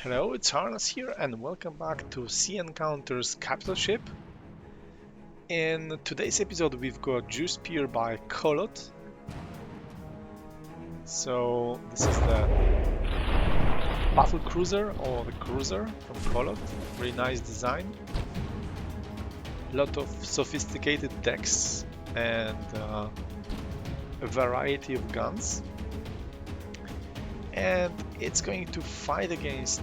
Hello, it's Harness here and welcome back to Sea Encounters Capital Ship. In today's episode we've got Jewspear by Colot. So this is the battle cruiser or the cruiser from Colot. Very nice design. A lot of sophisticated decks and a variety of guns. And it's going to fight against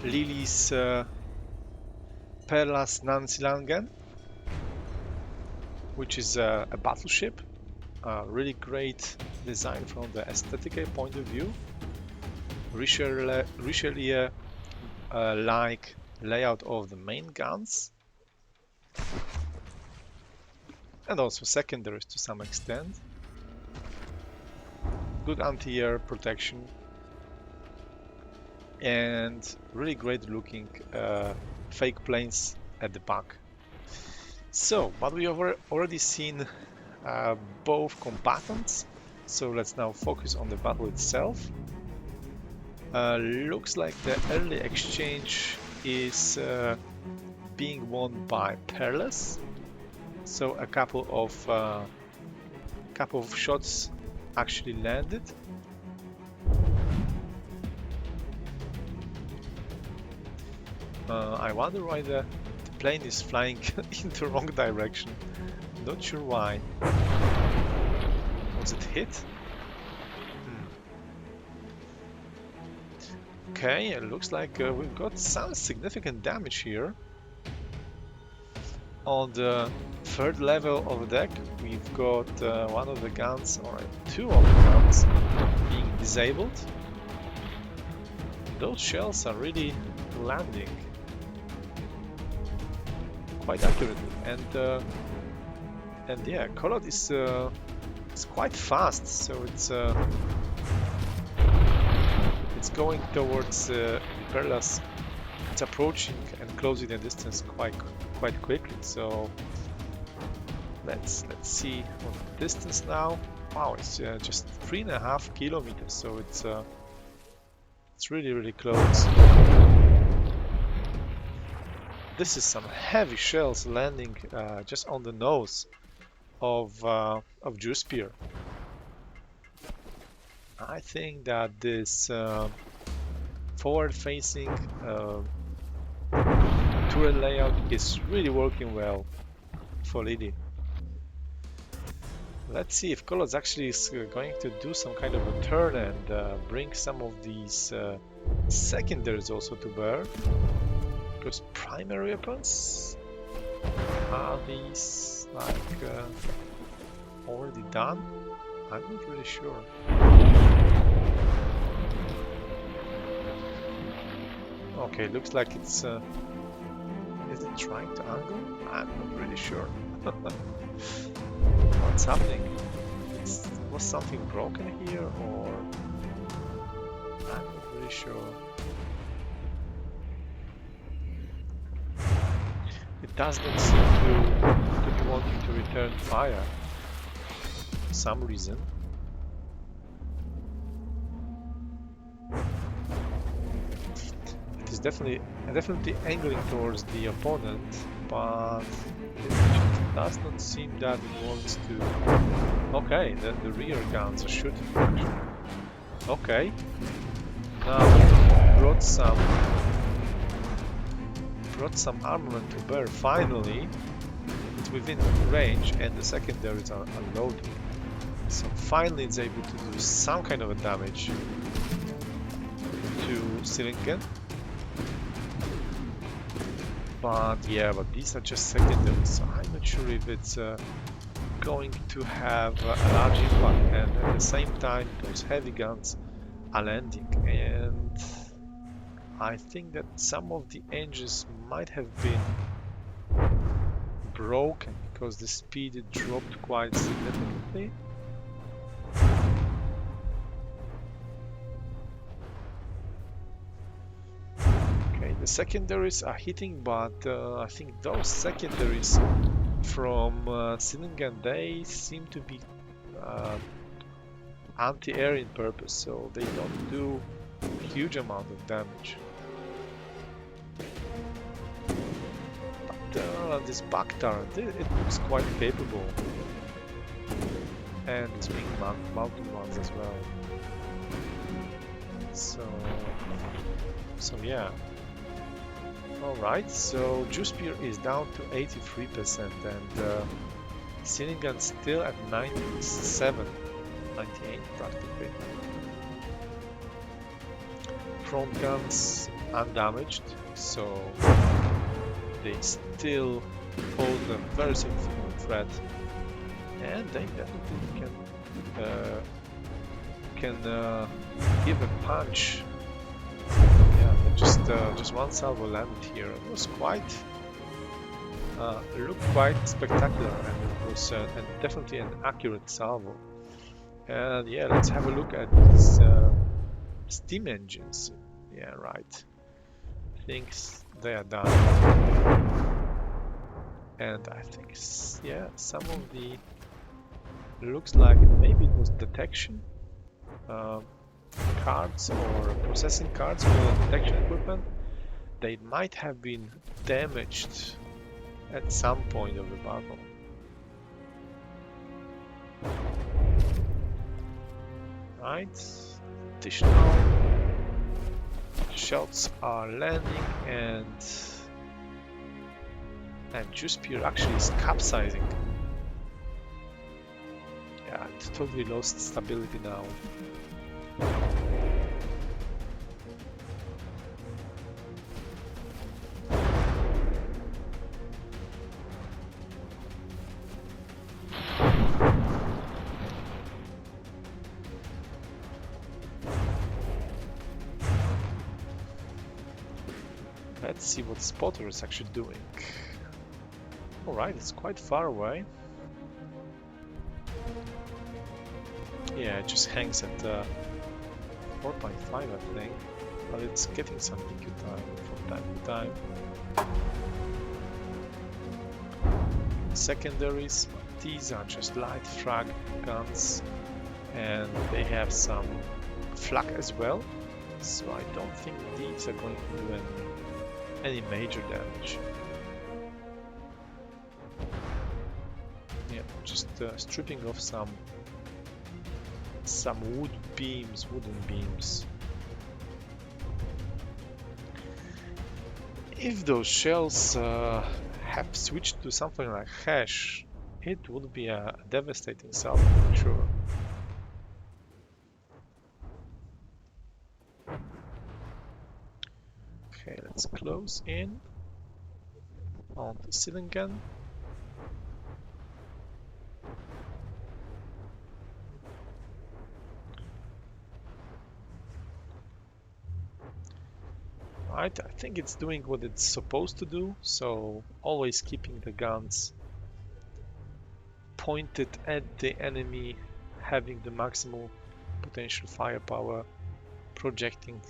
Lily's Perlas Silangan, which is a battleship. Really great design from the aesthetic point of view. Richelieu-like layout of the main guns, and also secondaries to some extent. Good anti-air protection and really great looking fake planes at the back. So, but we have already seen both combatants, so let's now focus on the battle itself. Looks like the early exchange is being won by Perlas, so a couple of shots actually landed. I wonder why the plane is flying in the wrong direction. Not sure why. Was it hit? Okay, it looks like we've got some significant damage here. On the third level of the deck, we've got one of the guns, or two of the guns, being disabled. Those shells are really landing quite accurately, and yeah, Colot is quite fast, so it's going towards Perlas. It's approaching and closing the distance quite quickly. So let's see what the distance now. Wow, it's just 3.5 kilometers, so it's really close. This is some heavy shells landing just on the nose of Jewspear. I think that this forward-facing turret layout is really working well for Lily. Let's see if Colot's actually is going to do some kind of a turn and bring some of these secondaries also to bear. Because primary weapons, are these like already done? I'm not really sure. Okay, looks like it's is it trying to angle? I'm not really sure. What's happening? Was something broken here, or I'm not really sure. It does not seem to be wanting to return fire for some reason. It is definitely angling towards the opponent, but it does not seem that it wants to. Okay, the rear guns are shooting actually. Okay, now brought some armament to bear finally. It's within range and the secondaries are loading. So finally it's able to do some kind of a damage to Silangan. But yeah, but these are just secondaries, so I'm not sure if it's going to have a large impact, and at the same time those heavy guns are landing, and I think that some of the engines might have been broken because the speed dropped quite significantly. Okay, the secondaries are hitting, but I think those secondaries from Silangan, they seem to be anti-air in purpose, so they don't do huge amount of damage. But this back turret, it looks quite capable. And it's being mounted ones as well. So yeah. Alright, so Jewspear is down to 83% and Silangan still at 97, 98 practically. Front guns undamaged, so they still pose a very significant threat, and they definitely can give a punch. Yeah, just one salvo landed here. It was looked quite spectacular, and it was and definitely an accurate salvo. And yeah, let's have a look at these steam engines. Yeah, right. Thinks they are done, and I think yeah, some of the looks like maybe it was detection cards or processing cards for the detection equipment. They might have been damaged at some point of the battle. Right, additional shots are landing, and Jewspear actually is capsizing. Yeah, it totally lost stability now. Let's see what Spotter is actually doing. Alright, it's quite far away. Yeah, it just hangs at 4.5 I think, but it's getting some EQ time from time to time. Secondaries, these are just light frag guns, and they have some flak as well, so I don't think these are going to do any major damage. Yeah, just stripping off some wooden beams. If those shells have switched to something like hash, it would be a devastating salvo for sure. Okay, let's close in on the Silangan. Right, I think it's doing what it's supposed to do, so always keeping the guns pointed at the enemy, having the maximal potential firepower, projecting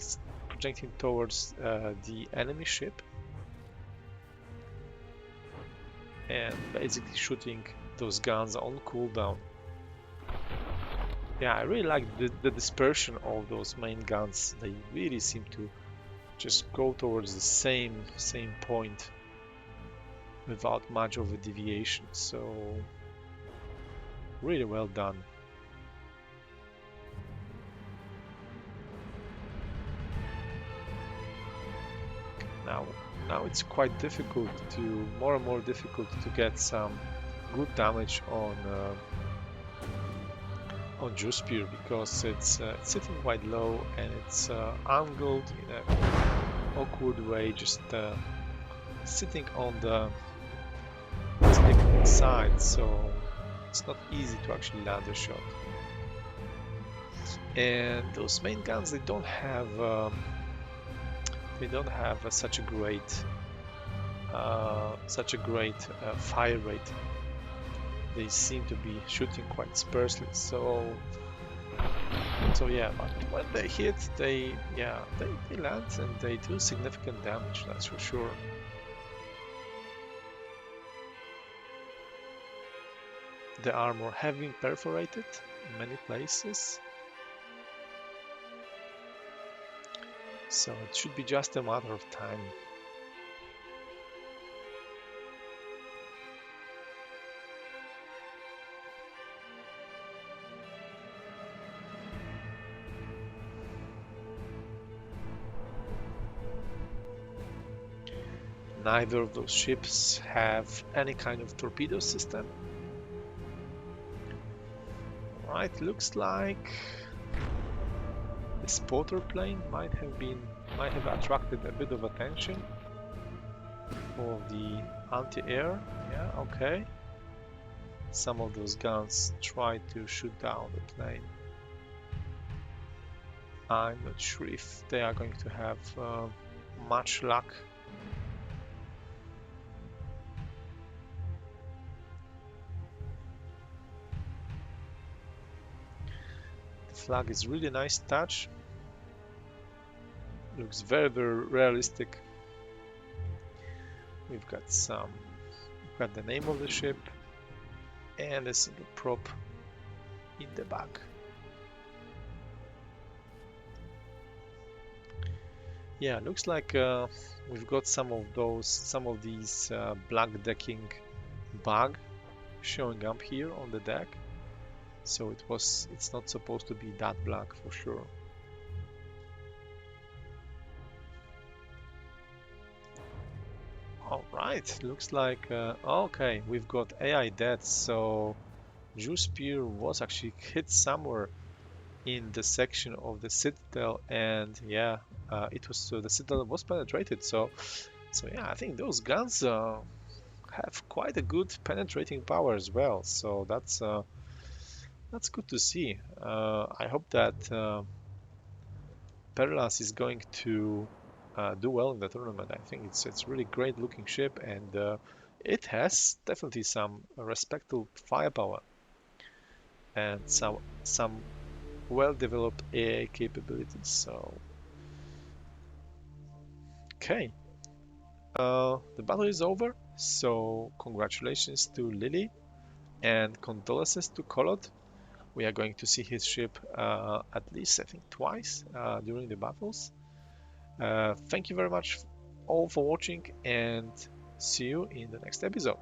towards the enemy ship, and basically shooting those guns on cooldown. Yeah, I really like the dispersion of those main guns. They really seem to just go towards the same point without much of a deviation, so really well done. Now it's quite difficult more and more difficult to get some good damage on Jewspear, because it's sitting quite low and it's angled in an awkward way, just sitting on the side, so it's not easy to actually land a shot. And those main guns, they don't have such a great fire rate. They seem to be shooting quite sparsely, so yeah, but when they hit, they land and they do significant damage, that's for sure. The armor have been perforated in many places. So it should be just a matter of time. Neither of those ships have any kind of torpedo system. Right, looks like the spotter plane might have attracted a bit of attention for the anti-air. Yeah, okay. Some of those guns try to shoot down the plane. I'm not sure if they are going to have much luck. The flag is really nice touch. Looks very, very realistic. We've got the name of the ship and a single prop in the back. Yeah, looks like we've got some of these black decking bug showing up here on the deck. So it's not supposed to be that black for sure. All right, looks like okay, we've got AI dead. So Jewspear was actually hit somewhere in the section of the citadel, and yeah, the citadel was penetrated. So yeah, I think those guns have quite a good penetrating power as well. So that's good to see. I hope that Perlas is going to do well in the tournament. I think it's really great looking ship, and it has definitely some respectable firepower and some well-developed AI capabilities. So okay, the battle is over. So congratulations to Lily and condolences to Kolod. We are going to see his ship at least I think twice during the battles. Thank you very much all for watching, and see you in the next episode.